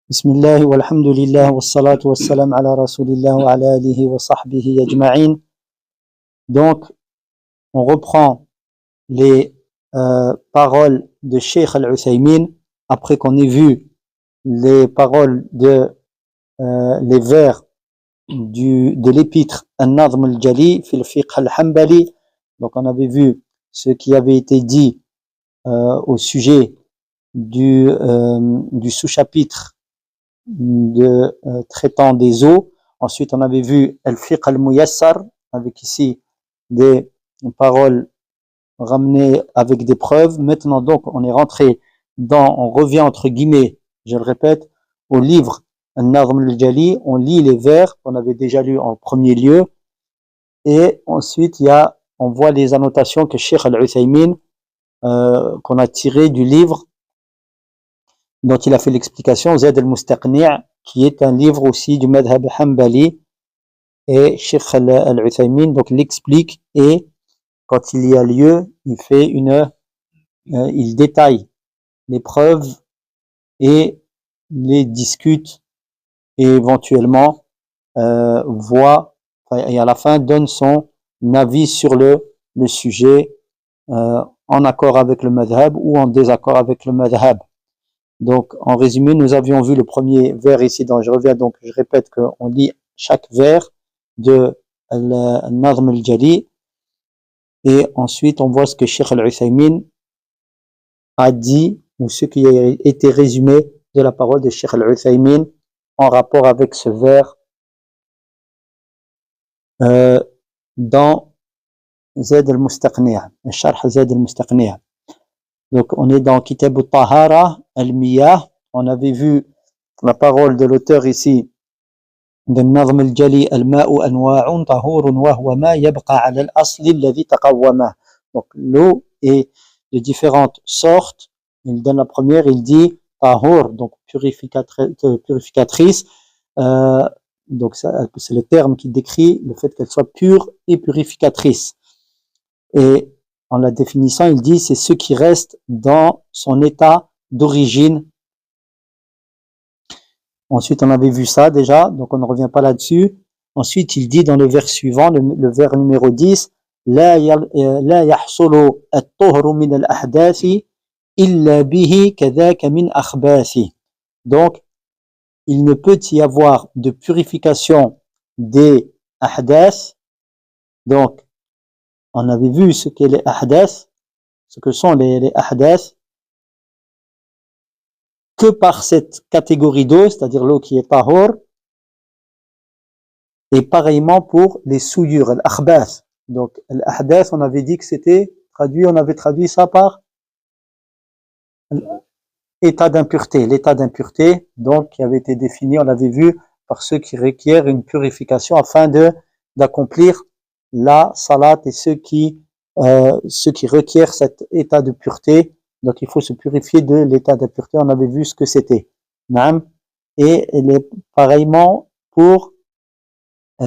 Bismillah walhamdulillah wassalatu wassalam ala rasulillah wa ala alihi wa sahbihi ajma'in. Donc, on reprend les paroles de Cheikh Al-Uthaymin après qu'on ait vu les paroles les vers de l'épître An-Nadhm al-Jali fil fiqh al-Hanbali. Donc, on avait vu ce qui avait été dit au sujet du sous-chapitre traitant des eaux. Ensuite, on avait vu Al-Fiqh al-Muyassar, avec ici des paroles ramenées avec des preuves. Maintenant, donc, on revient entre guillemets, je le répète, au livre An-Nadhm al-Jali. On lit les vers qu'on avait déjà lus en premier lieu. Et ensuite, on voit les annotations que Cheikh Al-Uthaymin, qu'on a tirées du livre dont il a fait l'explication, Zad al-Mustaqni', qui est un livre aussi du Madhab Hanbali, et Cheikh Al-Uthaymin donc l'explique, et quand il y a lieu, il détaille les preuves et les discute, et éventuellement et à la fin donne son avis sur le sujet, en accord avec le Madhab ou en désaccord avec le Madhab. Donc, en résumé, nous avions vu le premier vers ici, donc je répète qu'on lit chaque vers de An-Nadhm al-Jali, et ensuite on voit ce que Cheikh Al-Uthaymin a dit, ou ce qui a été résumé de la parole de Cheikh Al-Uthaymin en rapport avec ce vers dans Zad al-Mustaqni', le Sharh Zad al-Mustaqni'. Donc, on est dans Kitab al-Tahara, al-Miyah. On avait vu la parole de l'auteur ici, de Nadhm al-Jali, al-Ma'u anwa'un tahurun wa huwa ma yabqa 'ala al-asli alladhi taqawwama. Donc, l'eau est de différentes sortes. Il donne la première, il dit tahur, donc purificatrice. Donc, c'est le terme qui décrit le fait qu'elle soit pure et purificatrice. Et en la définissant, il dit c'est ce qui reste dans son état d'origine. Ensuite, on avait vu ça déjà, donc on ne revient pas là-dessus. Ensuite, il dit dans le vers suivant, le vers numéro 10, La yahsulu at-tuhru min al-ahdathi illa bihi kadhaka min akhbathi. Donc, il ne peut y avoir de purification des ahdath. Donc, on avait vu ce qu'est les ahdath, ce que sont les ahdath, que par cette catégorie d'eau, c'est-à-dire l'eau qui est tahor, et pareillement pour les souillures, al-akhbath. Donc, al-ahdath, on avait dit que on avait traduit ça par état d'impureté, l'état d'impureté, donc, qui avait été défini, on l'avait vu, par ceux qui requièrent une purification afin d'accomplir la salat, et ceux qui requièrent cet état de pureté. Donc, il faut se purifier de l'état d'impureté. On avait vu ce que c'était. Et pareillement pour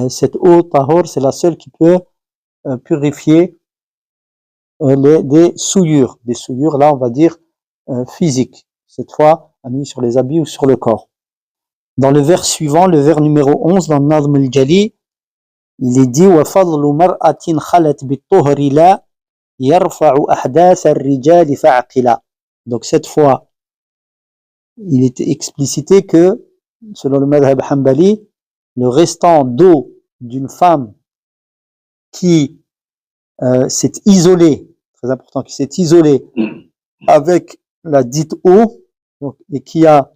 cette eau tahor, c'est la seule qui peut purifier des souillures. Des souillures, là, on va dire physiques. Cette fois, mis sur les habits ou sur le corps. Dans le vers suivant, le vers numéro 11, dans Nadhm al-Jali, il est dit وَفَضْلُ مَرْأَةٍ خَلَتْ بِالطُّهْرِ لَا يَرْفَعُ أَحْدَاثَ الرِّجَالِ فَعَقِلًا. Donc cette fois, il est explicité que, selon le madhab Hanbali, le restant d'eau d'une femme qui s'est isolée, très important, qui s'est isolée avec la dite eau, et qui a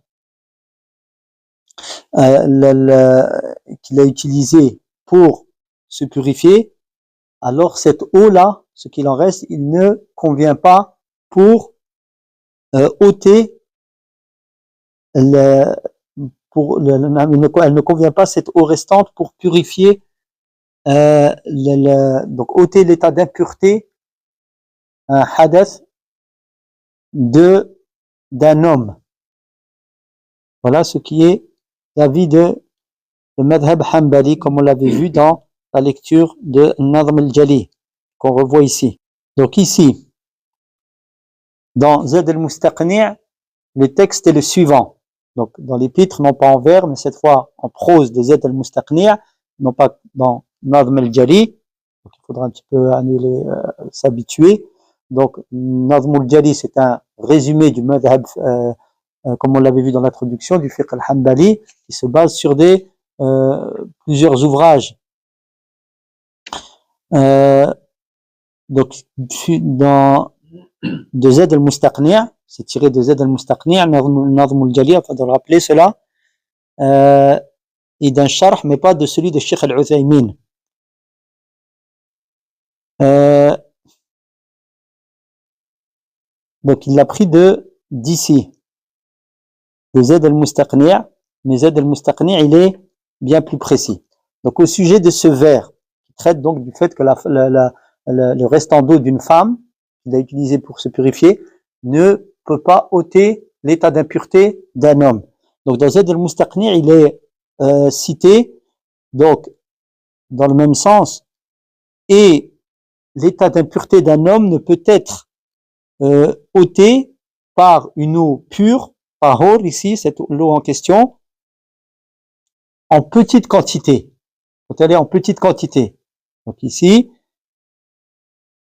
qu'il a utilisé pour se purifier, alors cette eau-là, ce qu'il en reste, il ne convient pas pour ôter elle ne convient pas, cette eau restante, pour purifier donc ôter l'état d'impureté, un hadath d'un homme. Voilà ce qui est l'avis de le madhab Hanbali, comme on l'avait vu dans la lecture de Nadhm al-Jali, qu'on revoit ici. Donc ici, dans Zad al-Mustaqni', le texte est le suivant. Donc, dans l'épître, non pas en vers, mais cette fois en prose de Zayd al-Mustaqni', non pas dans Nazm al-Jali. Donc, il faudra un petit peu s'habituer. Donc, Nazm al-Jali, c'est un résumé du madhab, comme on l'avait vu dans l'introduction, du fiqh al-Hanbali, qui se base sur plusieurs ouvrages. Donc, de Zayd al-Mustaqni', c'est tiré de Zayd al-Mustaqni', Nazm al-Jali, afin de rappeler cela, et d'un sharh, mais pas de celui de Cheikh al-Uthaymin. Donc, il l'a pris d'ici, de Zayd al-Mustaqni', mais Zayd al-Mustaqni', il est bien plus précis. Donc, au sujet de ce vers, qui traite donc du fait que le restant d'eau d'une femme, qu'il a utilisé pour se purifier, ne peut pas ôter l'état d'impureté d'un homme. Donc, dans Zayd al-Mustaqni', il est cité, donc, dans le même sens, et l'état d'impureté d'un homme ne peut être ôté par une eau pure, par tahor, ici, cette eau en question, en petite quantité. Faut aller en petite quantité. Donc ici,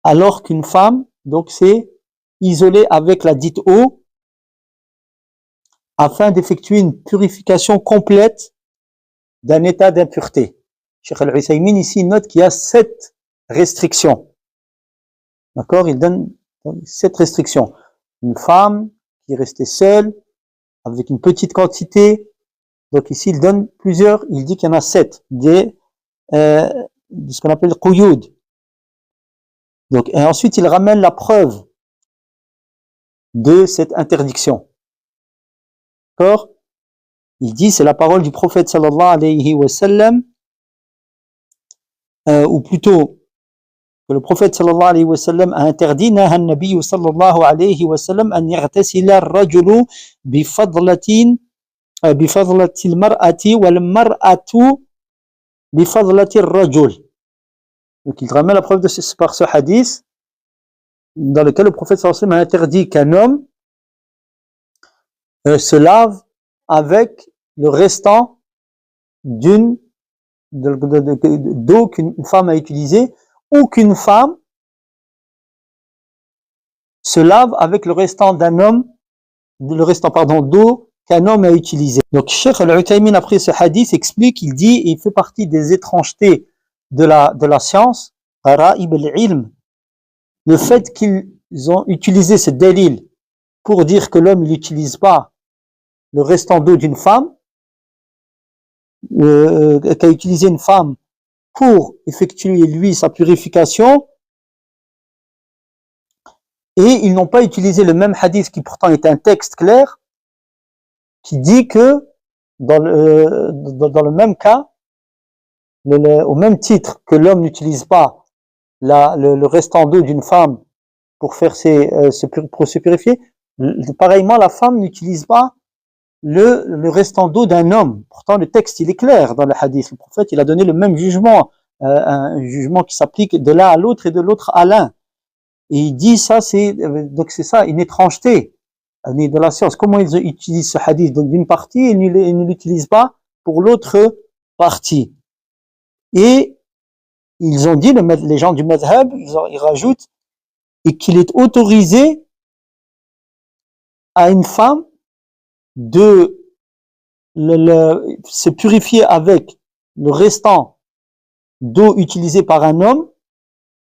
alors qu'une femme, donc c'est isolée avec la dite eau, afin d'effectuer une purification complète d'un état d'impureté. Cheikh al-Uthaymin ici note qu'il y a 7 restrictions. D'accord? Il donne 7 restrictions. Une femme qui est restée seule, avec une petite quantité. Donc ici, il donne plusieurs, il dit qu'il y en a 7, de ce qu'on appelle quyud. Donc, et ensuite, il ramène la preuve de cette interdiction. D'accord? Il dit, c'est la parole du prophète sallallahu alayhi wa sallam, ou plutôt, que le prophète sallallahu alayhi wa sallam a interdit, naha an-nabiy sallallahu alayhi wa sallam an yaghtasila ar-rajulu bi fadlatin bifadlati al-mar'ati wal mar'atu bifadlati ar-rajul. Donc il ramène la preuve par ce hadith dans lequel le prophète sallallahu alayhi wa sallam a interdit qu'un homme se lave avec le restant d'eau qu'une femme a utilisée, ou qu'une femme se lave avec le restant d'eau qu'un homme a utilisé. Donc, Cheikh al-Uthaymin, après ce hadith, explique, il dit, il fait partie des étrangetés de la science, Ra'ib al-ilm, le fait qu'ils ont utilisé ce dalil pour dire que l'homme, il n'utilise pas le restant d'eau d'une femme, qu'a utilisé une femme pour effectuer, lui, sa purification, et ils n'ont pas utilisé le même hadith qui pourtant est un texte clair, qui dit que dans le même cas, au même titre que l'homme n'utilise pas le restant d'eau d'une femme pour se purifier, pareillement la femme n'utilise pas le restant d'eau d'un homme. Pourtant le texte il est clair dans le hadith. Le prophète il a donné le même jugement, un jugement qui s'applique de l'un à l'autre et de l'autre à l'un. Et il dit ça, donc c'est ça une étrangeté de la science. Comment ils utilisent ce hadith d'une partie et ne l'utilisent pas pour l'autre partie. Et ils ont dit, les gens du madhab, ils rajoutent, et qu'il est autorisé à une femme de se purifier avec le restant d'eau utilisée par un homme,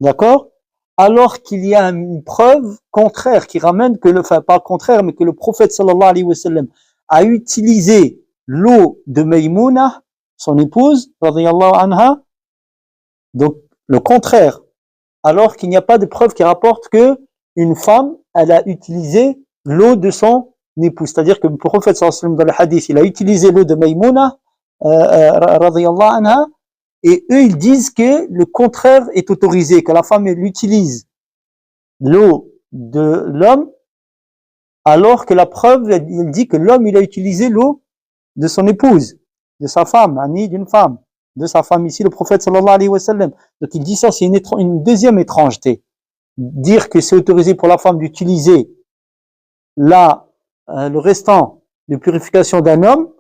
d'accord, alors qu'il y a une preuve contraire qui ramène pas contraire, mais que le prophète sallallahu alayhi wa sallam a utilisé l'eau de Maïmouna, son épouse, radiyallahu anha, donc le contraire, alors qu'il n'y a pas de preuve qui rapporte que une femme, elle a utilisé l'eau de son épouse. C'est-à-dire que le prophète sallallahu alayhi wa sallam dans le hadith, il a utilisé l'eau de Maïmouna, radiyallahu anha, et eux ils disent que le contraire est autorisé, que la femme elle utilise l'eau de l'homme, alors que la preuve elle dit que l'homme il a utilisé l'eau de son épouse, de sa femme, ani d'une femme, de sa femme ici, le prophète sallallahu alayhi wa sallam. Donc il dit ça, c'est une deuxième étrangeté. Dire que c'est autorisé pour la femme d'utiliser le restant de purification d'un homme,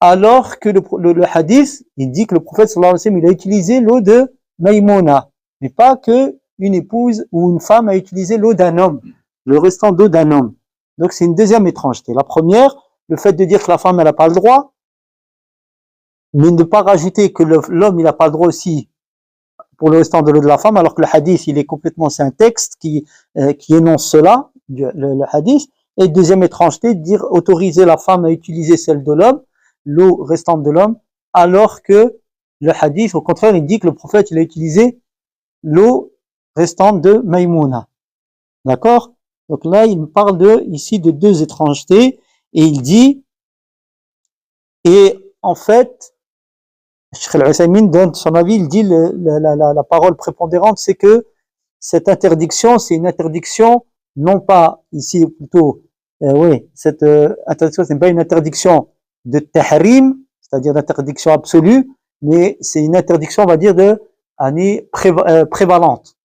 alors que le hadith, il dit que le prophète sallallahu alayhi wa sallam, il a utilisé l'eau de Maïmouna, mais pas que une épouse ou une femme a utilisé l'eau d'un homme, le restant d'eau d'un homme. Donc c'est une deuxième étrangeté. La première, le fait de dire que la femme, elle n'a pas le droit, mais ne pas rajouter que l'homme, il n'a pas le droit aussi pour le restant de l'eau de la femme, alors que le hadith, il est complètement, c'est un texte qui énonce cela, le hadith. Et deuxième étrangeté, dire autoriser la femme à utiliser celle de l'homme, l'eau restante de l'homme, alors que le hadith, au contraire, il dit que le prophète, il a utilisé l'eau restante de Maïmouna. D'accord? Donc là, il parle ici de deux étrangetés, et il dit, et en fait, Cheikh Al-Uthaymin donne son avis, il dit la parole prépondérante, c'est que cette interdiction, c'est une interdiction, non pas ici plutôt, oui, cette interdiction, ce n'est pas une interdiction de tahrim, c'est-à-dire d'interdiction absolue, mais c'est une interdiction, on va dire, prévalente.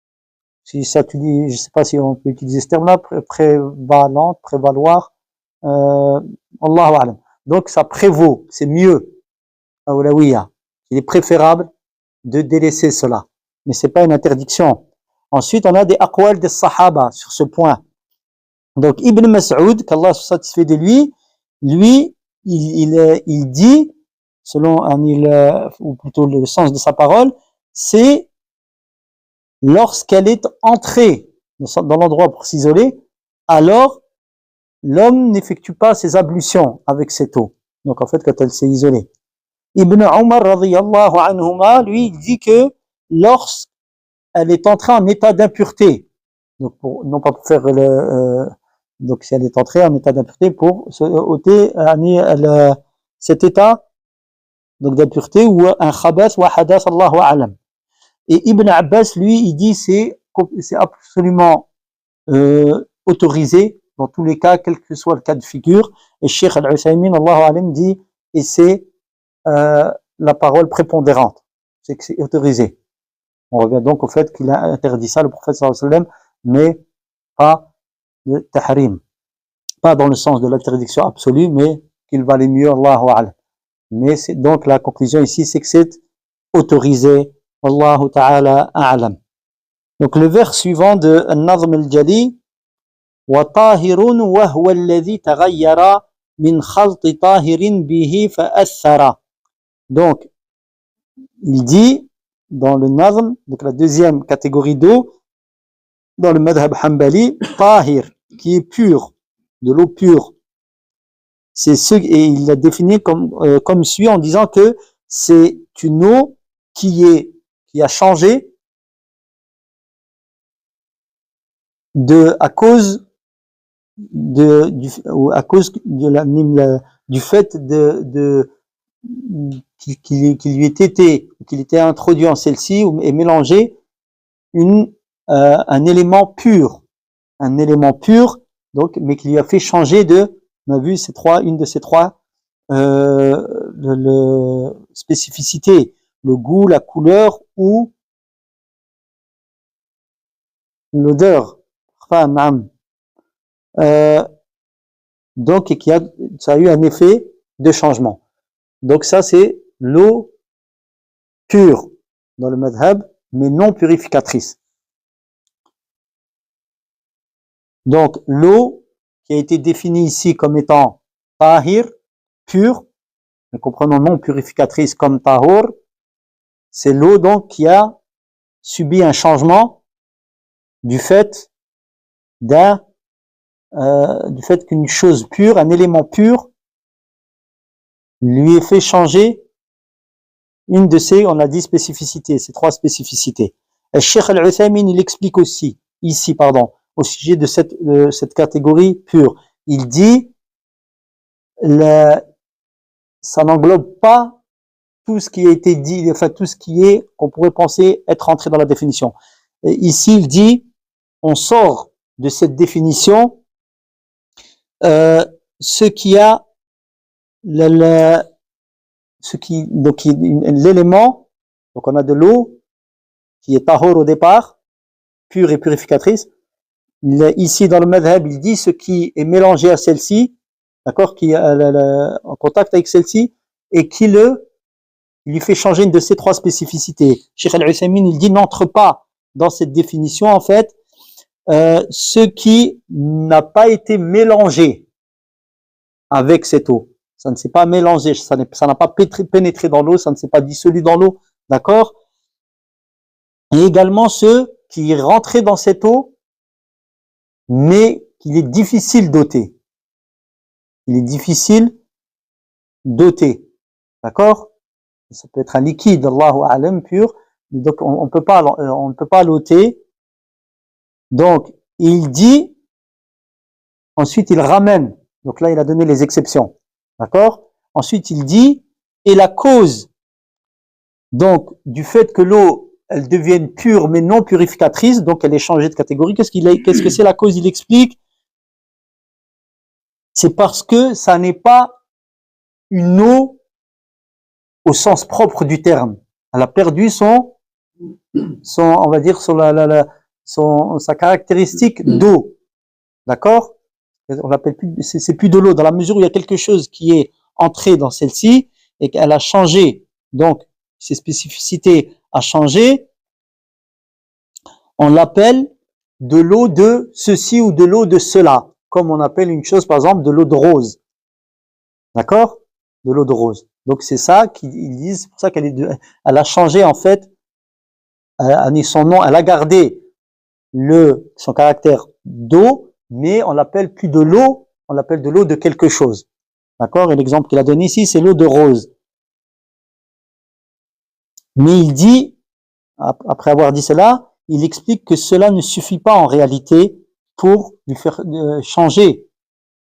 Si ça tu dis, je sais pas si on peut utiliser ce terme-là, prévalente, prévaloir, Allahu a'lam. Donc ça prévaut, c'est mieux, awlawiya. Il est préférable de délaisser cela, mais c'est pas une interdiction. Ensuite, on a des aqwal des sahaba sur ce point. Donc Ibn Mas'ud, qu'Allah soit satisfait de lui, il dit, selon ou plutôt le sens de sa parole, c'est lorsqu'elle est entrée dans l'endroit pour s'isoler, alors l'homme n'effectue pas ses ablutions avec cette eau. Donc en fait, quand elle s'est isolée. Ibn Umar radiyallahu anhuma, lui, il dit que lorsqu'elle est entrée en état d'impureté, donc non pas pour faire donc si elle est entrée en état d'impureté pour se ôter cet état donc d'impureté ou un khabath ou un hadath, Allahu a'lam. Et Ibn Abbas, lui, il dit c'est absolument autorisé dans tous les cas, quel que soit le cas de figure. Et Cheikh Al-Uthaymin, Allahu a'lam, dit, et c'est la parole prépondérante, c'est que c'est autorisé. On revient donc au fait qu'il a interdit ça, le prophète sallallahu alayhi wa sallam, mais pas de tahrim, pas dans le sens de l'interdiction absolue, mais qu'il valait mieux, Allahu a'lam. Mais c'est donc la conclusion ici, c'est que c'est autorisé, Allahu ta'ala a'lam. Donc le vers suivant de An-Nazm al-Jali, wa tahirun wa huwa alladhi taghayyara min khalti tahirin bihi fa'athara. Donc, il dit, dans le Nazm, donc la deuxième catégorie d'eau, dans le Madhab Hanbali, Tahir, qui est pur, de l'eau pure. Et il l'a défini comme suit en disant que c'est une eau qui a changé à cause du fait qu'il était introduit en celle-ci et mélangé un élément pur, donc, mais qui lui a fait changer on a vu une de ces trois spécificités, le goût, la couleur ou l'odeur. Donc, ça a eu un effet de changement. Donc ça, c'est l'eau pure dans le madhab, mais non purificatrice. Donc l'eau qui a été définie ici comme étant tahir, pure, nous comprenons non purificatrice comme tahor, c'est l'eau donc qui a subi un changement du fait qu'une chose pure, un élément pur, lui est fait changer une de ces, on a dit spécificités, ces trois spécificités. Et Cheikh Al-Uthaymin, il explique aussi, ici, au sujet de cette catégorie pure. Il dit, ça n'englobe pas tout ce qui a été dit, enfin, tout ce qu'on pourrait penser être entré dans la définition. Et ici, il dit, on sort de cette définition, ce qui a donc l'élément, donc on a de l'eau qui est tahor au départ, pure et purificatrice. Ici dans le madhab, il dit ce qui est mélangé à celle-ci, d'accord, qui est en contact avec celle-ci et qui lui fait changer une de ces trois spécificités. Cheikh Al-Uthaymin, il dit n'entre pas dans cette définition en fait ce qui n'a pas été mélangé avec cette eau. Ça ne s'est pas mélangé, ça n'a pas pénétré dans l'eau, ça ne s'est pas dissolu dans l'eau, d'accord? Et également ceux qui rentraient dans cette eau, mais qu'il est difficile d'ôter. Il est difficile d'ôter, d'accord? Ça peut être un liquide, Allahu a'lam, pur, donc on ne peut pas l'ôter. Donc, il dit, ensuite il ramène, donc là il a donné les exceptions, d'accord? Ensuite il dit, et la cause, donc, du fait que l'eau, elle devienne pure mais non purificatrice, donc elle est changée de catégorie, qu'est-ce que c'est la cause? Il explique, c'est parce que ça n'est pas une eau au sens propre du terme. Elle a perdu on va dire, sa caractéristique d'eau. D'accord? On l'appelle plus, c'est plus de l'eau, dans la mesure où il y a quelque chose qui est entré dans celle-ci et qu'elle a changé, donc ses spécificités a changé, on l'appelle de l'eau de ceci ou de l'eau de cela, comme on appelle une chose, par exemple, de l'eau de rose. D'accord? De l'eau de rose. Donc c'est ça qu'ils disent, c'est pour ça elle a changé en fait, elle a mis son nom, elle a gardé son caractère d'eau, mais on l'appelle plus de l'eau, on l'appelle de l'eau de quelque chose. D'accord? Et l'exemple qu'il a donné ici, c'est l'eau de rose. Mais il dit, après avoir dit cela, il explique que cela ne suffit pas en réalité pour lui faire changer,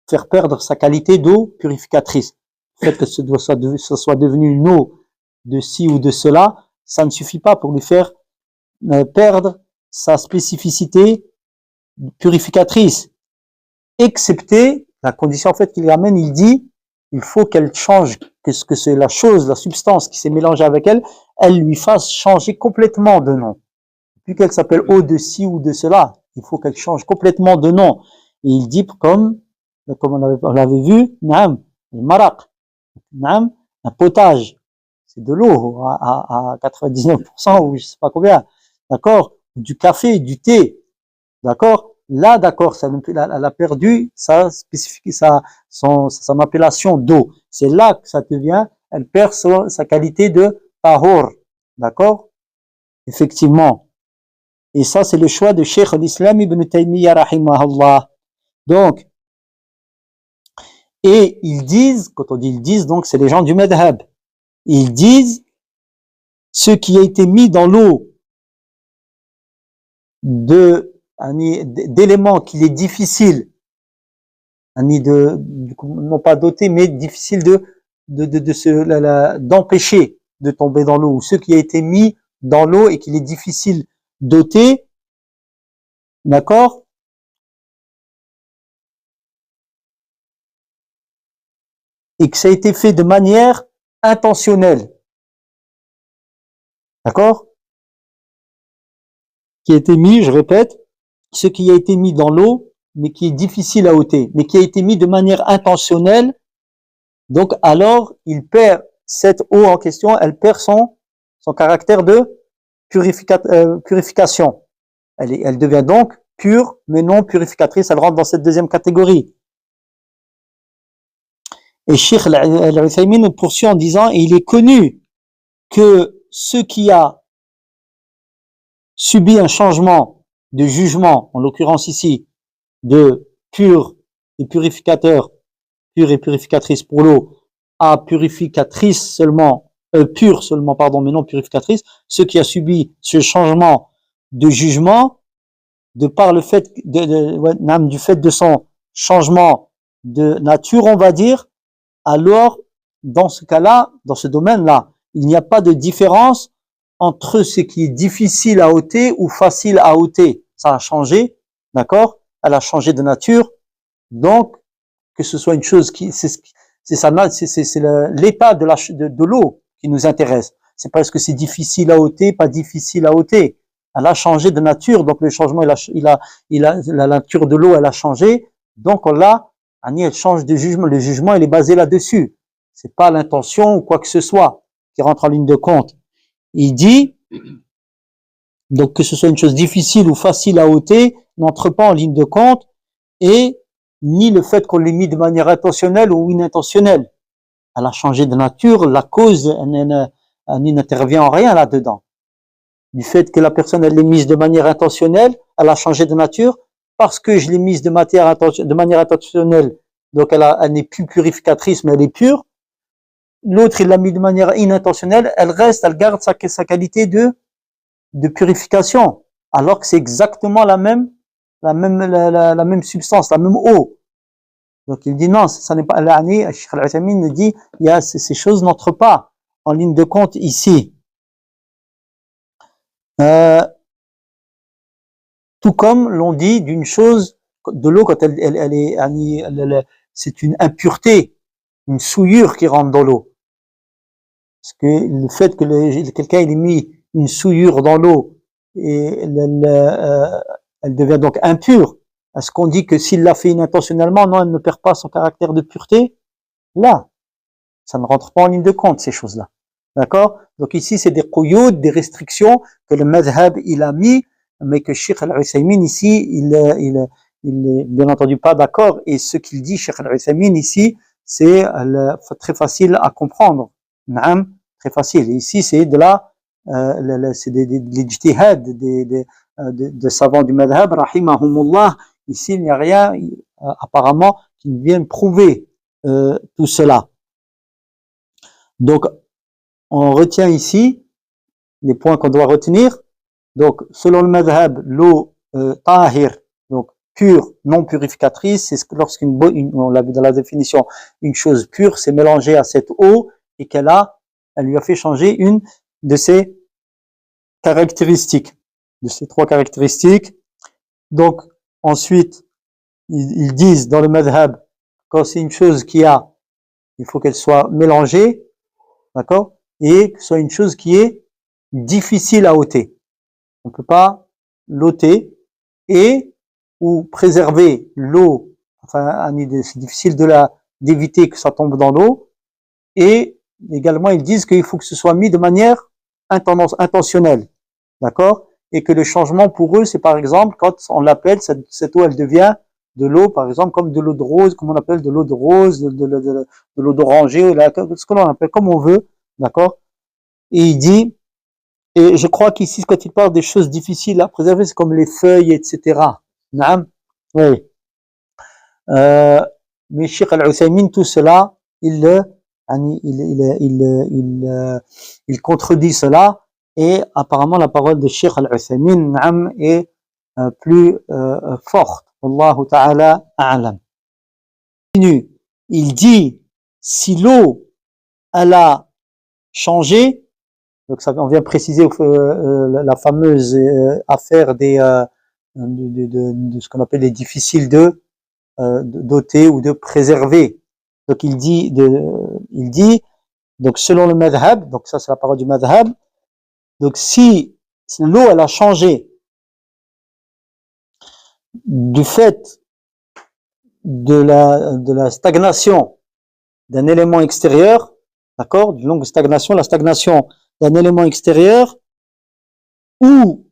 faire perdre sa qualité d'eau purificatrice. Le fait que ce soit devenu une eau de ci ou de cela, ça ne suffit pas pour lui faire perdre sa spécificité purificatrice, excepté la condition en fait qu'il amène, il dit, il faut qu'elle change, que ce que c'est la chose, la substance qui s'est mélangée avec elle, elle lui fasse changer complètement de nom. Plus qu'elle s'appelle eau de ci ou de cela, il faut qu'elle change complètement de nom. Et il dit comme on l'avait vu, naam, le maraq, naam, un potage, c'est de l'eau à 99% ou je sais pas combien, d'accord, du café, du thé, d'accord. Là, d'accord, elle a perdu son appellation d'eau. C'est là que ça devient, elle perd sa qualité de tahor, d'accord, effectivement. Et ça, c'est le choix de Cheikh al-Islam ibn Taymiyyah rahimahullah. Donc, et ils disent, quand on dit ils disent, donc c'est les gens du madhab, ils disent ce qui a été mis dans l'eau d'éléments qu'il est difficile, non pas doté, mais difficile d'empêcher de tomber dans l'eau, ou ce qui a été mis dans l'eau et qu'il est difficile d'ôter, d'accord? Et que ça a été fait de manière intentionnelle. D'accord? Qui a été mis, je répète, ce qui a été mis dans l'eau, mais qui est difficile à ôter, mais qui a été mis de manière intentionnelle, donc alors il perd cette eau en question, elle perd son caractère de purification. Elle devient donc pure, mais non purificatrice, elle rentre dans cette deuxième catégorie. Et Cheikh Al-Uthaymin poursuit en disant, et il est connu que ce qui a subi un changement de jugement, en l'occurrence ici, de pur et purificateur, pure et purificatrice pour l'eau, à purificatrice seulement, pure seulement, pardon, mais non purificatrice, ce qui a subi ce changement de jugement, de par le fait du fait de son changement de nature, on va dire, alors, dans ce cas-là, dans ce domaine-là, il n'y a pas de différence entre ce qui est difficile à ôter ou facile à ôter. Ça a changé, d'accord? Elle a changé de nature. Donc, que ce soit une chose c'est l'état de l'eau qui nous intéresse. C'est pas est-ce que c'est difficile à ôter, pas difficile à ôter. Elle a changé de nature, donc le changement, la nature de l'eau, elle a changé. Donc, on l'a elle change de jugement. Le jugement, il est basé là-dessus. C'est pas l'intention ou quoi que ce soit qui rentre en ligne de compte. Il dit, donc que ce soit une chose difficile ou facile à ôter, n'entre pas en ligne de compte, et ni le fait qu'on l'ait mis de manière intentionnelle ou inintentionnelle. Elle a changé de nature, la cause, elle n'intervient en rien là-dedans. Du fait que la personne, elle l'ait mise de manière intentionnelle, elle a changé de nature, parce que je l'ai mise de manière intentionnelle, donc elle n'est plus purificatrice, mais elle est pure. L'autre, il l'a mis de manière inintentionnelle, elle garde sa qualité de purification, alors que c'est exactement la même substance, la même eau. Donc il dit non, ça n'est pas, Cheikh Al-Uthaymin dit, ces choses n'entrent pas en ligne de compte ici. Tout comme l'on dit d'une chose, de l'eau quand c'est une impureté, une souillure qui rentre dans l'eau. Parce que le fait que quelqu'un ait mis une souillure dans l'eau et elle devient donc impure, est-ce qu'on dit que s'il l'a fait intentionnellement, non, elle ne perd pas son caractère de pureté? Là, ça ne rentre pas en ligne de compte, ces choses-là. D'accord? Donc ici, c'est des quyud, des restrictions que le madhab, il a mis, mais que Cheikh Al-Uthaymin ici, il est bien entendu pas d'accord. Et ce qu'il dit, Cheikh Al-Uthaymin ici, c'est très facile à comprendre. Naam, très facile. Et ici, c'est c'est des ijtihad, de savants du madhab, rahimahumullah. Ici, il n'y a rien, apparemment, qui vienne prouver tout cela. Donc, on retient ici les points qu'on doit retenir. Donc, selon le madhab, l'eau tahir, donc pure, non purificatrice, c'est on l'a vu dans la définition, une chose pure, c'est mélangé à cette eau et elle lui a fait changer une de ses caractéristiques, de ces trois caractéristiques. Donc, ensuite, ils disent dans le madhab, quand c'est une chose il faut qu'elle soit mélangée, d'accord, et que ce soit une chose qui est difficile à ôter. On ne peut pas l'ôter ou préserver l'eau, enfin, c'est difficile d'éviter que ça tombe dans l'eau, et également ils disent qu'il faut que ce soit mis de manière intentionnelle, d'accord, et que le changement pour eux, c'est par exemple quand on l'appelle, cette eau, elle devient de l'eau, par exemple, comme de l'eau de rose, comme on appelle de l'eau de rose, de l'eau d'oranger, ce que l'on appelle comme on veut, d'accord. Et il dit, et je crois qu'ici, quand il parle des choses difficiles à préserver, c'est comme les feuilles, etc. Naam, oui. Mais Cheikh Al-Uthaymin, tout cela, il contredit cela, et apparemment la parole de Cheikh Al-Uthaymin, naam, est plus forte. Allahu ta'ala a'lam. Il dit, si l'eau, elle a changé, donc ça, on vient préciser la fameuse affaire de ce qu'on appelle les difficiles d'ôter ou de préserver. Donc il dit, donc selon le madhab, donc ça c'est la parole du madhab, donc si l'eau elle a changé du fait de la stagnation d'un élément extérieur, d'accord, d'une longue stagnation, la stagnation d'un élément extérieur, ou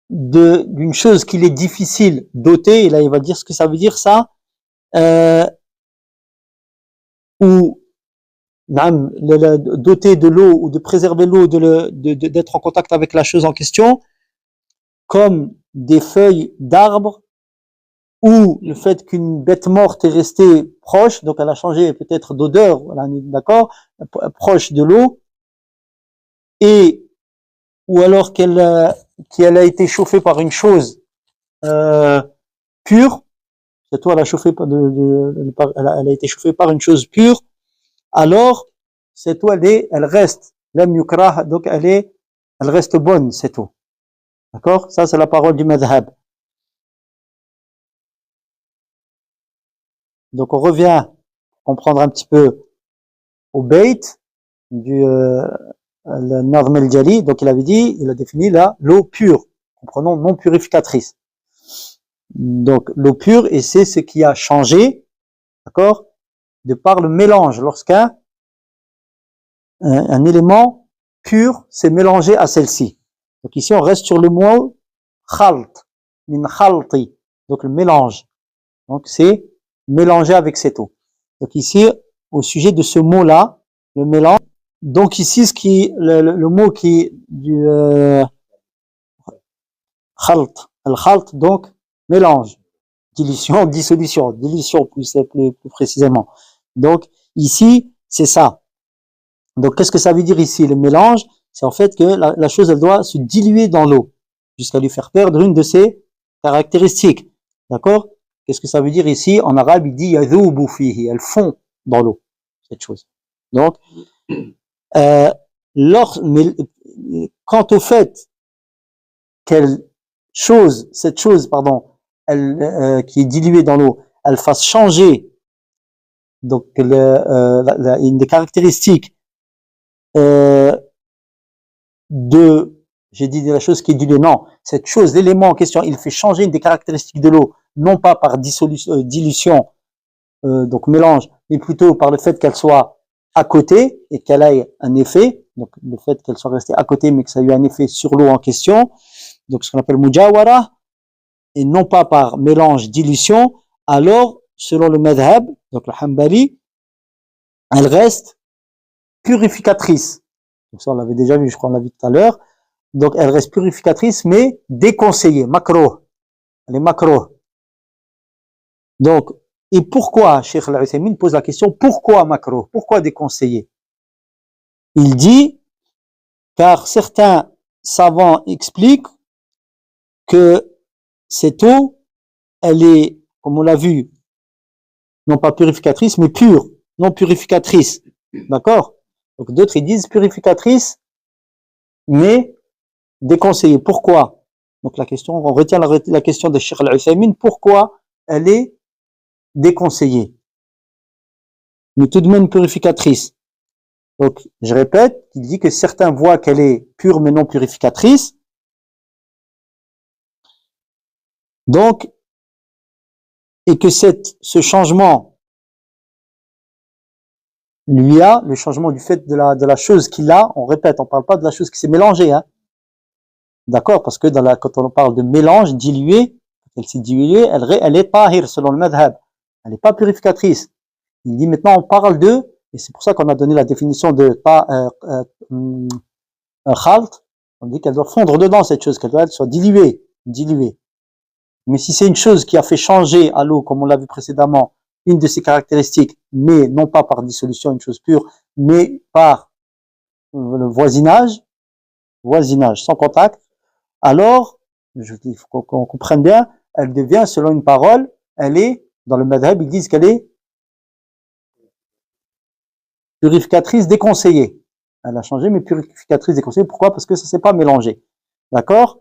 d'une chose qu'il est difficile d'ôter, et là il va dire ce que ça veut dire ça, ou d'ôter de l'eau ou de préserver l'eau, d'être en contact avec la chose en question, comme des feuilles d'arbres, ou le fait qu'une bête morte est restée proche, donc elle a changé peut-être d'odeur, voilà, d'accord, proche de l'eau, ou alors qu'elle a été chauffée par une chose pure, cette eau elle a été chauffée par une chose pure, alors cette eau elle reste, lam yukrah, donc elle reste bonne cette eau, d'accord, ça c'est la parole du madhab. Donc on revient comprendre un petit peu au bait du le Nazm al-Jali, donc il a défini là l'eau pure, comprenons non purificatrice. Donc l'eau pure, et c'est ce qui a changé, d'accord, de par le mélange, lorsqu'un un élément pur s'est mélangé à celle-ci. Donc ici on reste sur le mot khalt, min khalti, donc le mélange. Donc c'est mélanger avec cette eau. Donc ici, au sujet de ce mot-là, le mélange. Donc ici, le mot qui est du khalt, al-khalt, donc mélange, dilution plus précisément. Donc ici, c'est ça. Donc qu'est-ce que ça veut dire ici, le mélange? C'est en fait que la chose, elle doit se diluer dans l'eau, jusqu'à lui faire perdre une de ses caractéristiques. D'accord? Qu'est-ce que ça veut dire ici? En arabe, il dit yadhubu fihi, elle fond dans l'eau, cette chose. Donc, mais quant au fait cette chose, elle, qui est diluée dans l'eau, elle fasse changer donc une des caractéristiques j'ai dit la chose qui est diluée, non, cette chose, l'élément en question, il fait changer une des caractéristiques de l'eau, non pas par dilution, donc mélange, mais plutôt par le fait qu'elle soit à côté et qu'elle ait un effet, donc le fait qu'elle soit restée à côté mais que ça ait eu un effet sur l'eau en question, donc ce qu'on appelle mujawara, et non pas par mélange, dilution, alors selon le madhab, donc le hanbali, elle reste purificatrice. Donc ça on l'avait déjà vu, je crois on l'a vu tout à l'heure. Donc elle reste purificatrice mais déconseillée, makruh. Elle est makruh. Donc, et pourquoi, Cheikh Al-Uthaymin pose la question, pourquoi makruh? Pourquoi déconseillé? Il dit, car certains savants expliquent que cette eau, elle est, comme on l'a vu, non pas purificatrice, mais pure, non purificatrice. D'accord? Donc d'autres, ils disent purificatrice, mais déconseillée. Pourquoi? Donc la question, on retient la question de Cheikh Al-Uthaymin, pourquoi elle est déconseillée, mais tout de même purificatrice? Donc, je répète, il dit que certains voient qu'elle est pure mais non purificatrice. Donc, et que ce changement le changement du fait de la chose qu'il a, on répète, on parle pas de la chose qui s'est mélangée, hein. D'accord? Parce que quand on parle de mélange, dilué, elle s'est diluée, elle est tahir selon le madhab. Elle n'est pas purificatrice. Il dit maintenant on parle et c'est pour ça qu'on a donné la définition de khalt, on dit qu'elle doit fondre dedans cette chose, qu'elle doit être soit diluée. Mais si c'est une chose qui a fait changer à l'eau, comme on l'a vu précédemment, une de ses caractéristiques, mais non pas par dissolution, une chose pure, mais par le voisinage, sans contact, alors, il faut qu'on comprenne bien, elle devient, selon une parole, elle est, dans le madhab, ils disent qu'elle est purificatrice déconseillée. Elle a changé, mais purificatrice déconseillée. Pourquoi? Parce que ça ne s'est pas mélangé. D'accord?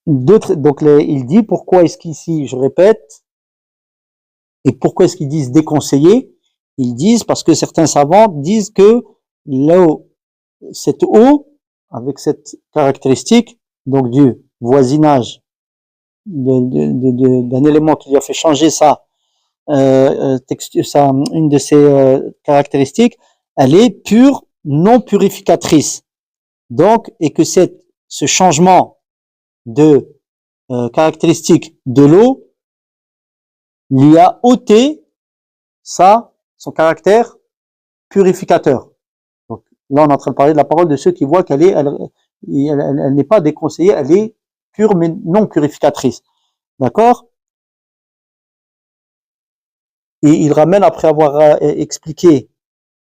Donc il dit pourquoi est-ce qu'ici, je répète, et pourquoi est-ce qu'ils disent déconseillé? Ils disent parce que certains savants disent que cette eau, avec cette caractéristique, donc du voisinage d'un élément qui lui a fait changer une de ses caractéristiques, elle est pure, non purificatrice. Donc, et que ce changement de caractéristique de l'eau lui a ôté son caractère purificateur. Donc, là, on est en train de parler de la parole de ceux qui voient qu'elle n'est pas déconseillée, elle est pure mais non purificatrice. D'accord? Et il ramène, après avoir expliqué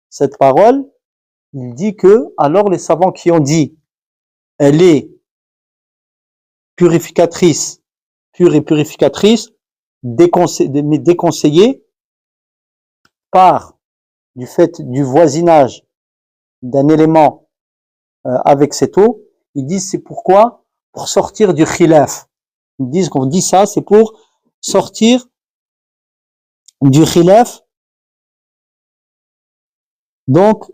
cette parole, il dit que, alors les savants qui ont dit, elle est purificatrice, pure et purificatrice, mais déconseillée par du fait du voisinage d'un élément avec cette eau, ils disent c'est pourquoi? Pour sortir du khilaf. Ils disent qu'on dit ça, c'est pour sortir du khilaf, donc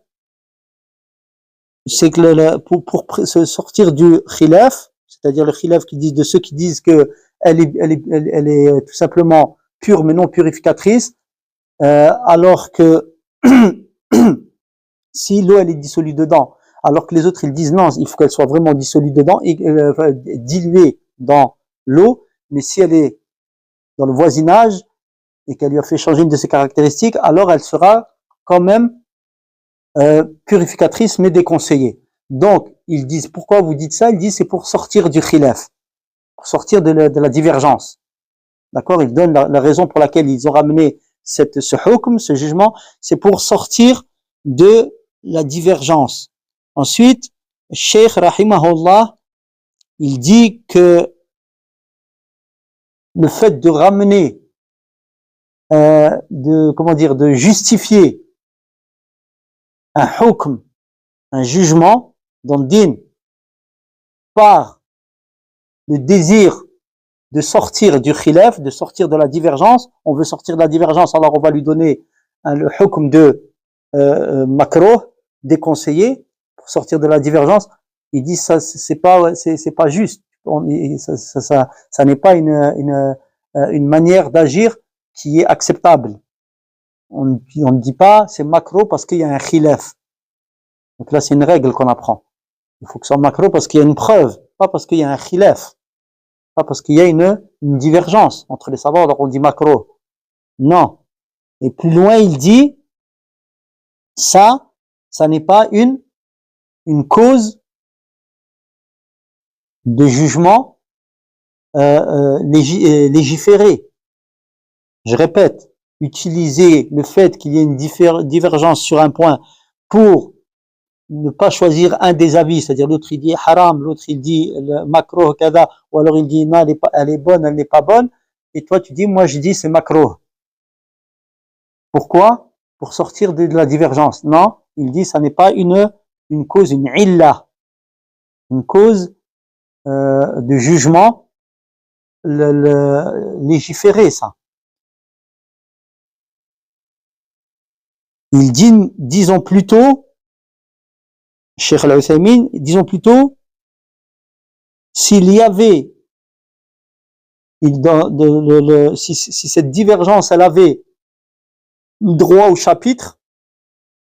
c'est que pour se sortir du khilaf, c'est-à-dire le khilaf de ceux qui disent que elle est tout simplement pure mais non purificatrice, alors que si l'eau elle est dissolue dedans, alors que les autres ils disent non, il faut qu'elle soit vraiment dissolue dedans et diluée dans l'eau, mais si elle est dans le voisinage et qu'elle lui a fait changer une de ses caractéristiques, alors elle sera quand même purificatrice mais déconseillée. Donc ils disent pourquoi vous dites ça? Ils disent c'est pour sortir du khilaf, pour sortir de la divergence. D'accord? Ils donnent la raison pour laquelle ils ont ramené ce hukm, ce jugement, c'est pour sortir de la divergence. Ensuite, Cheikh Rahimahullah, il dit que le fait de ramener, de justifier un hukm, un jugement dans le din par le désir de sortir du khilaf, de sortir de la divergence. On veut sortir de la divergence, alors on va lui donner le hukm de makruh, déconseillé, pour sortir de la divergence. Il dit ça, c'est pas juste. Ça n'est pas une manière d'agir qui est acceptable. On ne dit pas c'est makruh parce qu'il y a un khilaf. Donc là, c'est une règle qu'on apprend. Il faut que ce soit makruh parce qu'il y a une preuve, pas parce qu'il y a un khilaf. Pas parce qu'il y a une divergence entre les savants, alors on dit makruh. Non. Et plus loin, il dit, ça n'est pas une cause de jugement légiféré. Je répète, utiliser le fait qu'il y ait une divergence sur un point pour ne pas choisir un des avis, c'est-à-dire l'autre il dit haram, l'autre il dit makruh kada, ou alors il dit non, elle est bonne, elle n'est pas bonne, et toi tu dis moi je dis c'est makruh. Pourquoi? Pour sortir de la divergence. Non, il dit ça n'est pas une cause, une illa, une cause de jugement légiféré, ça. Il dit, disons plutôt, Cheikh Al-Uthaymin, disons plutôt, s'il y avait, si cette divergence, elle avait droit au chapitre,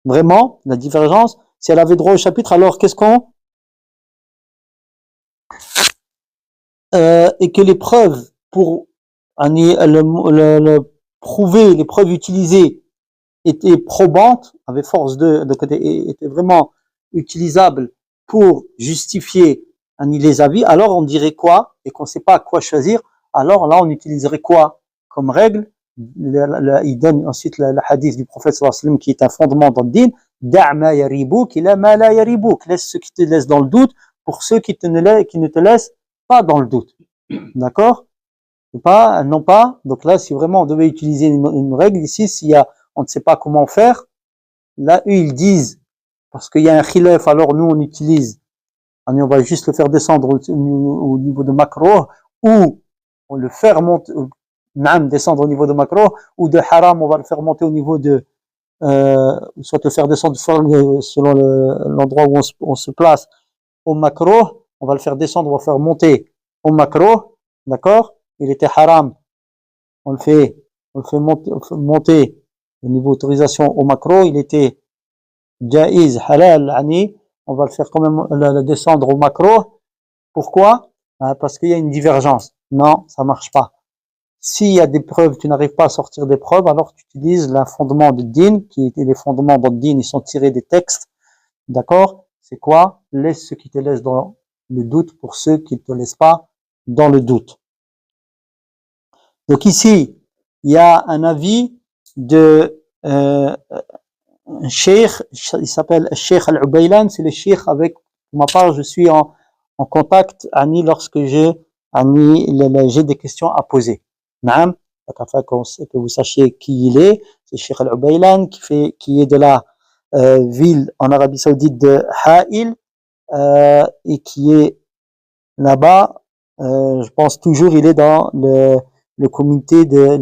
vraiment, la divergence, si elle avait droit au chapitre, alors qu'est-ce qu'on... et que les preuves pour prouver, les preuves utilisées étaient probantes, avaient force étaient vraiment utilisables pour justifier les avis, alors on dirait quoi? Et qu'on ne sait pas à quoi choisir, alors là on utiliserait quoi comme règle? Il donne ensuite le hadith du prophète sallallahu alayhi wa sallam qui est un fondement dans le din, da'ma yaribouk ila ma la yaribouk, laisse ce qui te laisse dans le doute pour ceux qui ne te laissent pas dans le doute. D'accord? Non pas. Donc là, si vraiment on devait utiliser une règle ici, on ne sait pas comment faire, là, eux, ils disent, parce qu'il y a un khilaf, alors nous, on utilise, on va juste le faire descendre au niveau de makruh, ou on le faire monter, descendre au niveau de makruh, ou de haram, on va le faire monter au niveau de, soit le faire descendre selon l'endroit où on se place au makruh, on va le faire descendre, on va faire monter au makruh, d'accord? Il était haram, on le fait monter au niveau autorisation au makruh, il était jaiz, halal, on va le faire quand même le descendre au makruh. Pourquoi? Parce qu'il y a une divergence. Non, ça marche pas. S'il y a des preuves, tu n'arrives pas à sortir des preuves, alors tu utilises le fondement du din, les fondements dans le din, ils sont tirés des textes. D'accord? C'est quoi? Laisse ce qui te laisse dans le doute pour ceux qui ne te laissent pas dans le doute. Donc ici, il y a un avis de un cheikh, il s'appelle Cheikh Al-Ubaylan, c'est le cheikh avec, pour ma part, je suis en contact, lorsque j'ai des questions à poser. Naam, afin que vous sachiez qui il est, c'est Cheikh Al-Ubaylan qui est de la ville en Arabie Saoudite de Ha'il, et qui est là-bas, je pense toujours, il est dans le comité de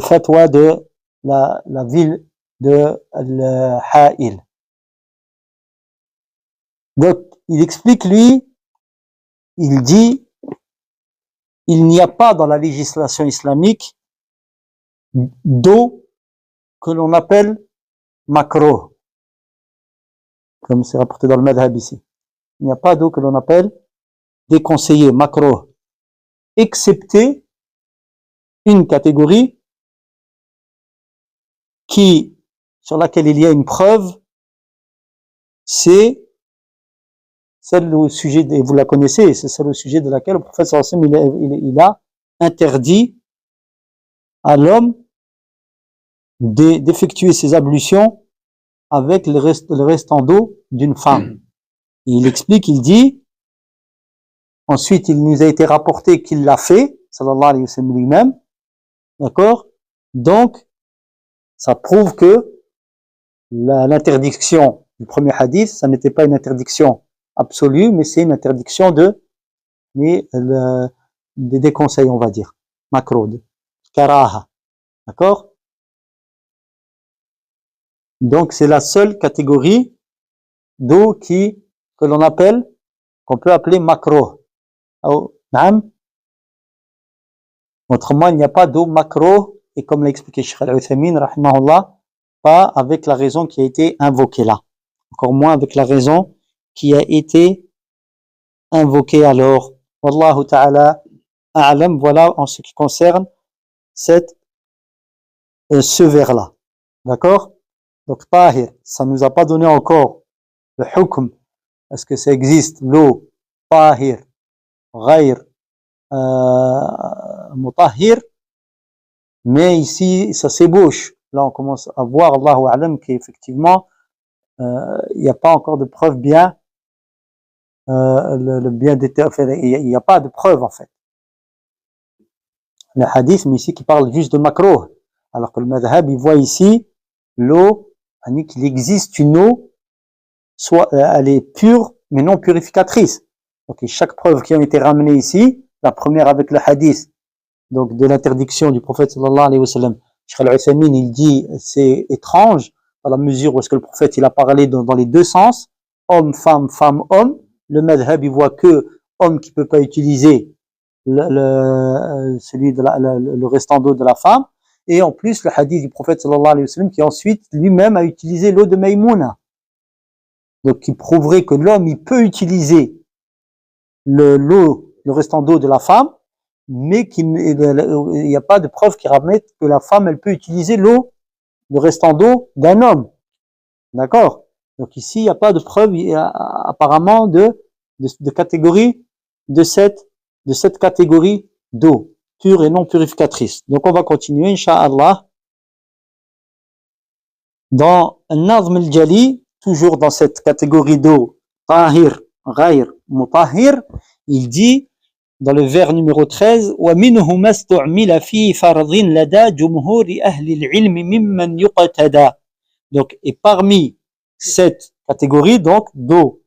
fatwa de la ville de Ha'il. Donc, il explique, lui, il dit, il n'y a pas dans la législation islamique d'eau que l'on appelle makruh, comme c'est rapporté dans le madhab ici. Il n'y a pas d'eau que l'on appelle déconseillée, makruh, excepté une catégorie sur laquelle il y a une preuve, c'est celle au sujet, vous la connaissez, c'est celle au sujet de laquelle le prophète sallallahu alayhi wa sallam, il a interdit à l'homme d'effectuer ses ablutions avec le restant d'eau d'une femme. Et il explique, il dit, ensuite il nous a été rapporté qu'il l'a fait, sallallahu alayhi wa sallam lui-même, d'accord? Donc, ça prouve que l'interdiction du premier hadith, ça n'était pas une interdiction absolue, mais c'est une interdiction des conseils, on va dire. Makruh, karaha. D'accord? Donc, c'est la seule catégorie d'eau qu'on peut appeler makruh. Autrement, il n'y a pas d'eau makruh, et comme l'a expliqué Cheikh Al-Uthaymin, rahimahullah, pas avec la raison qui a été invoquée là. Encore moins avec la raison qui a été invoquée alors. Wallahu ta'ala a'lam, voilà en ce qui concerne ce vers-là. D'accord? Donc, tahir, ça nous a pas donné encore le hukm. Est-ce que ça existe, l'eau tahir, ghayr, mutahhir? Mais ici, ça s'ébauche. Là, on commence à voir, Allahu a'lam, qu'effectivement, il n'y a pas encore de preuve bien, il n'y a pas de preuve, en fait. Le hadith, mais ici, qui parle juste de makruh. Alors que le madhab, il voit ici, l'eau, qu'il existe une eau, soit, elle est pure, mais non purificatrice. Donc, chaque preuve qui a été ramenée ici, la première avec le hadith, donc de l'interdiction du prophète sallallahu alayhi wa sallam, Cheikh Al-Uthaymin, il dit, c'est étrange, dans la mesure où est-ce que le prophète, il a parlé dans les deux sens, homme, femme, femme, homme. Le madhab, il voit que homme qui peut pas utiliser le restant d'eau de la femme, et en plus, le hadith du prophète sallallahu alayhi wa sallam, qui ensuite, lui-même, a utilisé l'eau de Maïmouna. Donc, qui prouverait que l'homme, il peut utiliser le restant d'eau de la femme, mais il n'y a pas de preuve qui ramène que la femme, elle peut utiliser le restant d'eau d'un homme. D'accord? Donc ici, il n'y a pas de preuve, apparemment, de catégorie, de cette catégorie d'eau, pure et non purificatrice. Donc on va continuer, Inch'Allah. Dans Nazm al-Jali, toujours dans cette catégorie d'eau, tahir, ghayr, mutahhir, il dit, dans le vers numéro 13, وَمِنْهُ مَا اسْتُعْمِلَ فِي فَرْضٍ لَدَى جُمْهُورِ أَهْلِ الْعِلْمِ مِمَّنْ يُقْتَدَى. Donc, et parmi cette catégorie, donc, d'eau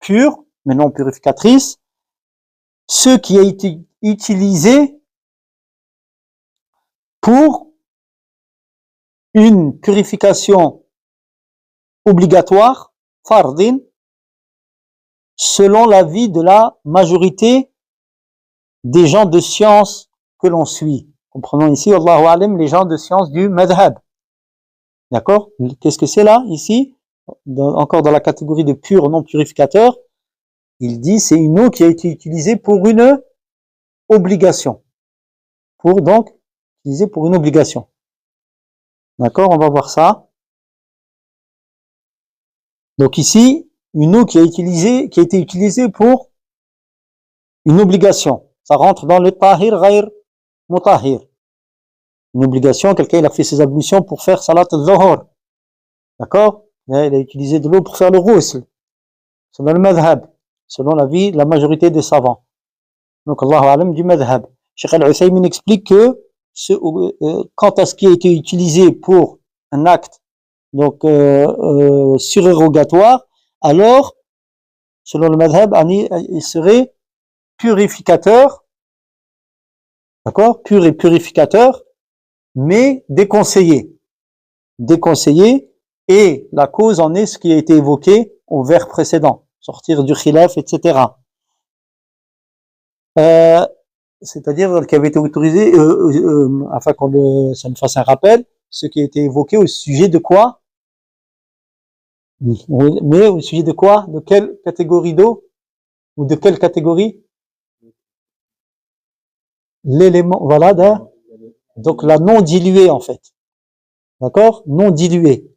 pure, mais non purificatrice, ce qui a été utilisé pour une purification obligatoire, fardin, selon l'avis de la majorité des gens de science que l'on suit. Comprenons ici, Allahu Alam, les gens de science du madhab. D'accord? Qu'est-ce que c'est là, ici? Encore dans la catégorie de pur non purificateur, il dit c'est une eau qui a été utilisée pour une obligation. Donc, utilisée pour une obligation. D'accord? On va voir ça. Donc ici, une eau qui a été utilisée pour une obligation. Ça rentre dans le tahir, ghayr, mutahhir. Une obligation, quelqu'un il a fait ses ablutions pour faire salat al-dhuhr. D'accord? Il a utilisé de l'eau pour faire le ghusl. Selon le madhab, selon l'avis de la majorité des savants. Donc, Allahu alam du madhab. Cheikh Al-Uthaymin explique que quant à ce qui a été utilisé pour un acte donc surérogatoire, alors, selon le madhab, il serait purificateur, d'accord, pur et purificateur, mais déconseillé. Déconseillé, et la cause en est ce qui a été évoqué au vers précédent. sortir du khilaf, etc. C'est-à-dire qui avait été autorisé, afin ça me fasse un rappel, ce qui a été évoqué au sujet de quoi? Mais au sujet de quoi? De quelle catégorie d'eau? Ou de quelle catégorie? L'élément, voilà, donc la non diluée en fait. D'accord? Non diluée.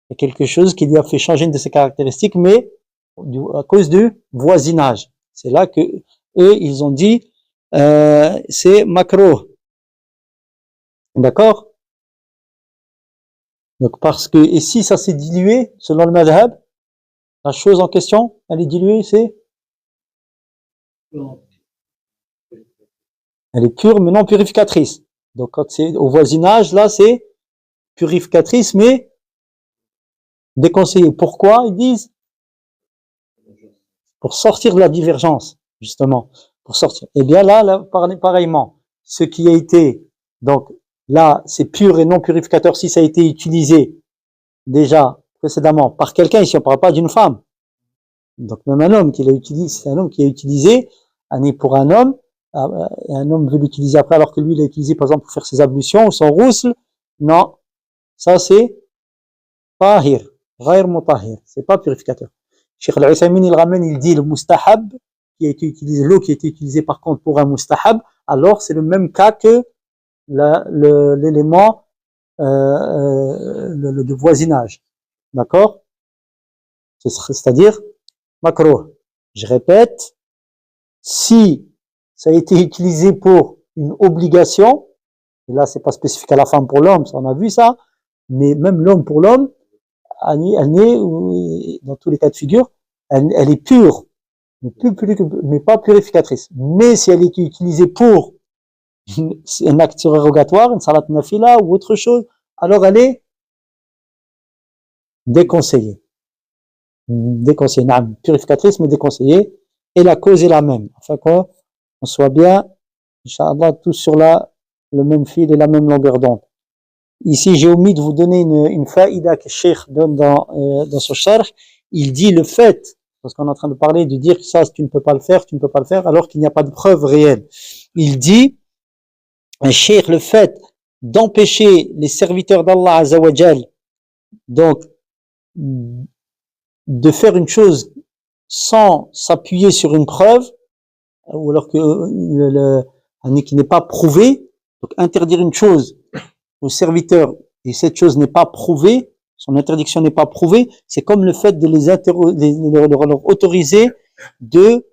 C'est quelque chose qui lui a fait changer une de ses caractéristiques, mais à cause du voisinage. C'est là que eux, ils ont dit, c'est makruh. D'accord? Donc parce que, et si ça s'est dilué, selon le madhab, la chose en question, elle est diluée, elle est pure mais non purificatrice. Donc quand c'est au voisinage, là c'est purificatrice mais déconseillée. Pourquoi? Ils disent pour sortir de la divergence, justement, pour sortir. Eh bien là pareillement, ce qui a été, donc là c'est pur et non purificateur si ça a été utilisé déjà précédemment par quelqu'un, ici on ne parle pas d'une femme. Donc même un homme qui l'a utilisé, c'est un homme qui a utilisé, pour un homme, et un homme veut l'utiliser après alors que lui l'a utilisé par exemple pour faire ses ablutions ou son rousl, non, ça c'est tahir, ghayr mutahhir, c'est pas purificateur. Cheikh Al-Uthaymin il ramène, il dit le mustahab qui a été utilisé, l'eau qui a été utilisée par contre pour un mustahab, alors c'est le même cas que l'élément de voisinage, d'accord? C'est-à-dire makruh. Je répète, si ça a été utilisé pour une obligation, et là c'est pas spécifique à la femme pour l'homme, ça on a vu ça, mais même l'homme pour l'homme, elle est, dans tous les cas de figure, elle est pure, mais pas purificatrice. Mais si elle est utilisée pour un acte surrogatoire, une salat nafila ou autre chose, alors elle est déconseillée. Déconseillée, purificatrice mais déconseillée, et la cause est la même. Enfin quoi, on soit bien, Inch'Allah, tous sur le même fil et la même longueur d'onde. Ici, j'ai omis de vous donner une faïda que Cheikh donne dans son sharh. Il dit le fait, parce qu'on est en train de parler, de dire que ça, tu ne peux pas le faire, tu ne peux pas le faire, alors qu'il n'y a pas de preuve réelle. Il dit, Cheikh, le fait d'empêcher les serviteurs d'Allah Azzawajal, donc, de faire une chose sans s'appuyer sur une preuve, ou alors qui n'est pas prouvée, donc interdire une chose au serviteur et cette chose n'est pas prouvée, son interdiction n'est pas prouvée, c'est comme le fait de leur autoriser de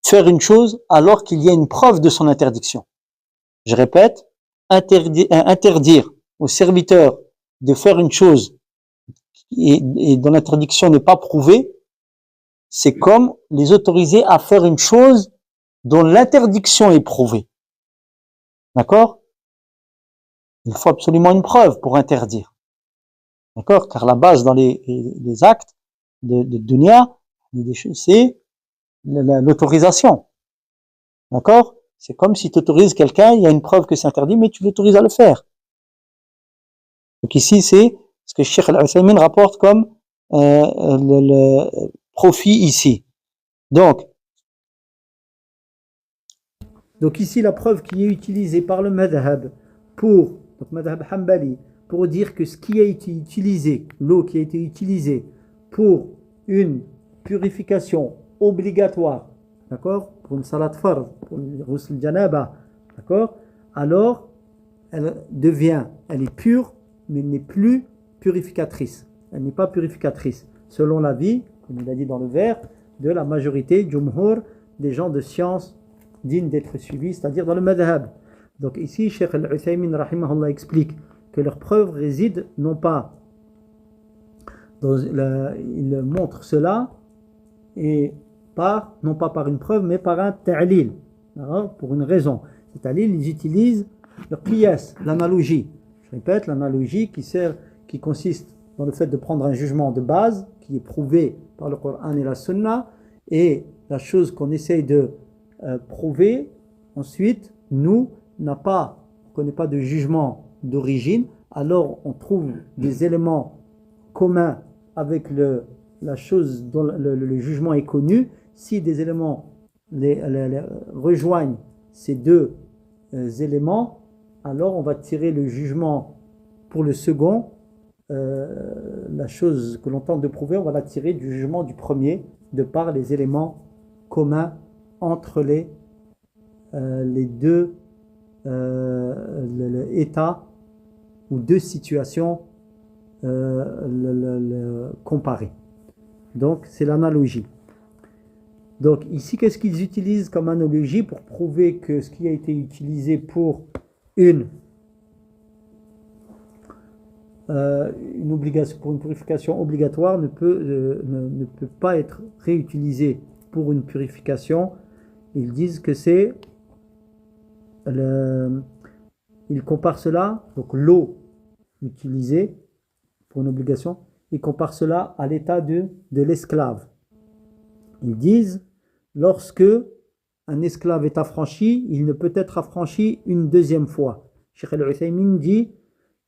faire une chose alors qu'il y a une preuve de son interdiction. Je répète, interdire au serviteur de faire une chose et dont l'interdiction n'est pas prouvée, c'est comme les autoriser à faire une chose dont l'interdiction est prouvée. D'accord? Il faut absolument une preuve pour interdire. D'accord? Car la base dans les actes de dunya, c'est l'autorisation. D'accord? C'est comme si tu autorises quelqu'un, il y a une preuve que c'est interdit, mais tu l'autorises à le faire. Donc ici, c'est ce que Cheikh Al-Uthaymin rapporte comme le profit ici. Donc ici, la preuve qui est utilisée par le madhab donc madhab Hanbali, pour dire que ce qui a été utilisé, l'eau qui a été utilisée pour une purification obligatoire, d'accord, pour une salat fard, pour une ghusl janaba, d'accord, alors elle est pure, mais elle n'est plus purificatrice. Elle n'est pas purificatrice, selon l'avis, comme il a dit dans le vers, de la majorité, jumhur, des gens de science dignes d'être suivis, c'est-à-dire dans le madhab. Donc ici, Cheikh Al-Uthaymin rahimahullah explique que leur preuve réside non pas il montre cela et non pas par une preuve mais par un ta'lil, pour une raison. C'est-à-dire ils utilisent le qiyas, l'analogie. Je répète, l'analogie qui consiste dans le fait de prendre un jugement de base qui est prouvé par le Coran et la Sunna, et la chose qu'on essaye de prouver ensuite on connaît pas de jugement d'origine, alors on trouve des éléments communs avec la chose dont le jugement est connu, si des éléments rejoignent ces deux éléments, alors on va tirer le jugement pour le second. La chose que l'on tente de prouver, on va la tirer du jugement du premier, de par les éléments communs entre les deux états ou deux situations comparées. Donc c'est l'analogie. Donc ici, qu'est-ce qu'ils utilisent comme analogie pour prouver que ce qui a été utilisé pour une obligation, pour une purification obligatoire ne peut pas être réutilisé pour une purification. Ils disent que c'est ils comparent cela, donc l'eau utilisée pour une obligation, ils comparent cela à l'état de l'esclave. Ils disent, lorsque un esclave est affranchi, il ne peut être affranchi une deuxième fois. Cheikh Al-Uthaymin dit,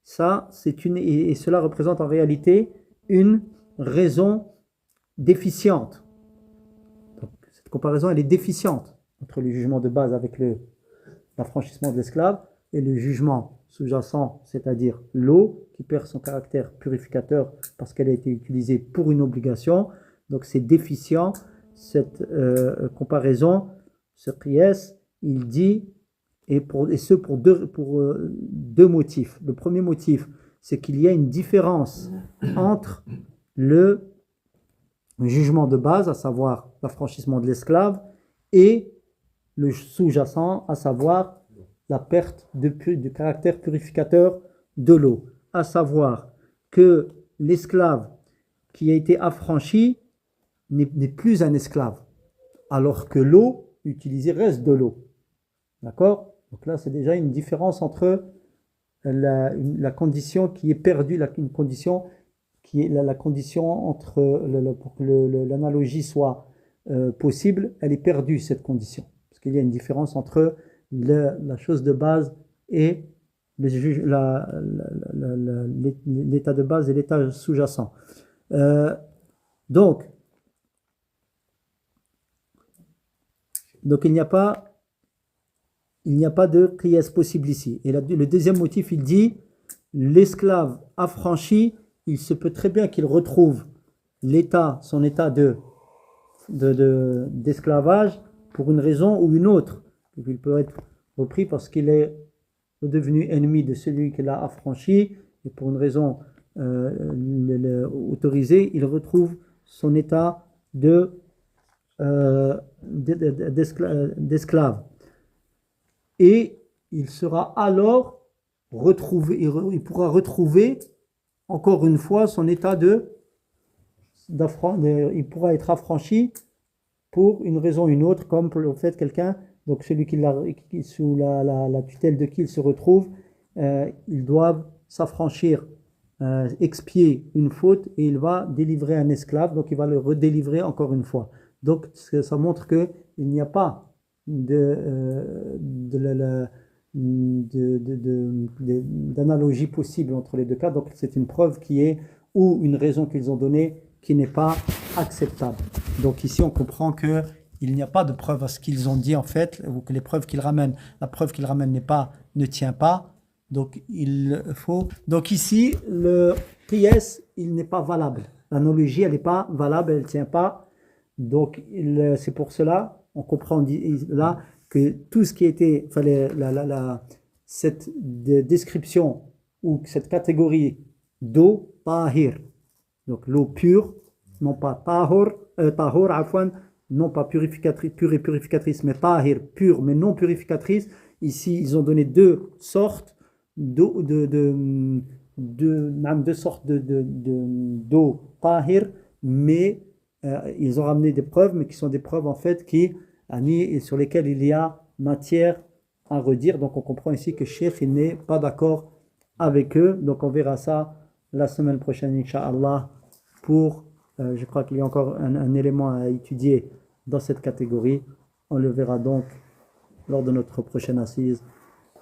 ça, et cela représente en réalité une raison déficiente. Donc, cette comparaison, elle est déficiente entre le jugement de base avec l'affranchissement de l'esclave et le jugement sous-jacent, c'est-à-dire l'eau qui perd son caractère purificateur parce qu'elle a été utilisée pour une obligation. Donc c'est déficient cette comparaison. Ce qiyas, il dit, et ce pour deux motifs. Le premier motif, c'est qu'il y a une différence entre le jugement de base, à savoir l'affranchissement de l'esclave, et le sous-jacent, à savoir la perte du caractère purificateur de l'eau. À savoir que l'esclave qui a été affranchi n'est plus un esclave, alors que l'eau utilisée reste de l'eau. D'accord ? Donc là, c'est déjà une différence entre la condition qui est perdue, une condition qui est la condition entre pour que l'analogie soit possible, elle est perdue, cette condition. Parce qu'il y a une différence entre la chose de base et l'état de base et l'état sous-jacent. Donc il n'y a pas de qiyas possible ici. Et le deuxième motif, il dit, l'esclave affranchi, il se peut très bien qu'il retrouve son état d'esclavage pour une raison ou une autre. Il peut être repris parce qu'il est devenu ennemi de celui qui l'a affranchi, et pour une raison autorisée, il retrouve son état d'esclave. Et il sera alors retrouvé, il pourra retrouver encore une fois son état il pourra être affranchi pour une raison ou une autre, comme pour le fait quelqu'un, donc celui qui sous la tutelle de qui il se retrouve, ils doivent s'affranchir, expier une faute, et il va délivrer un esclave, donc il va le redélivrer encore une fois. Donc ça montre qu'il n'y a pas d'analogie possible entre les deux cas. Donc c'est une preuve ou une raison qu'ils ont donnée qui n'est pas acceptable. Donc ici on comprend que il n'y a pas de preuve à ce qu'ils ont dit en fait, ou que la preuve qu'ils ramènent ne tient pas. Donc donc ici le qiyas, il n'est pas valable. L'analogie, elle n'est pas valable, elle ne tient pas. Donc c'est pour cela on comprend là que tout ce qui était cette description ou cette catégorie d'eau tahir, donc l'eau pure, non pas tahur, non pas purificatrice, pure et purificatrice, mais tahir, pure mais non purificatrice. Ici ils ont donné deux sortes d'eau tahir, mais ils ont ramené des preuves, mais qui sont des preuves en fait sur lesquelles il y a matière à redire. Donc on comprend ici que Cheikh n'est pas d'accord avec eux. Donc on verra ça la semaine prochaine, Inch'Allah, je crois qu'il y a encore un élément à étudier dans cette catégorie. On le verra donc lors de notre prochaine assise.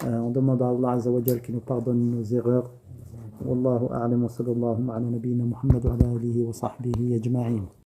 On demande à Allah Azza wa Jal qu'il nous pardonne nos erreurs. والله أعلم وصلى الله على نبينا محمد وعلى آله وصحبه أجمعين.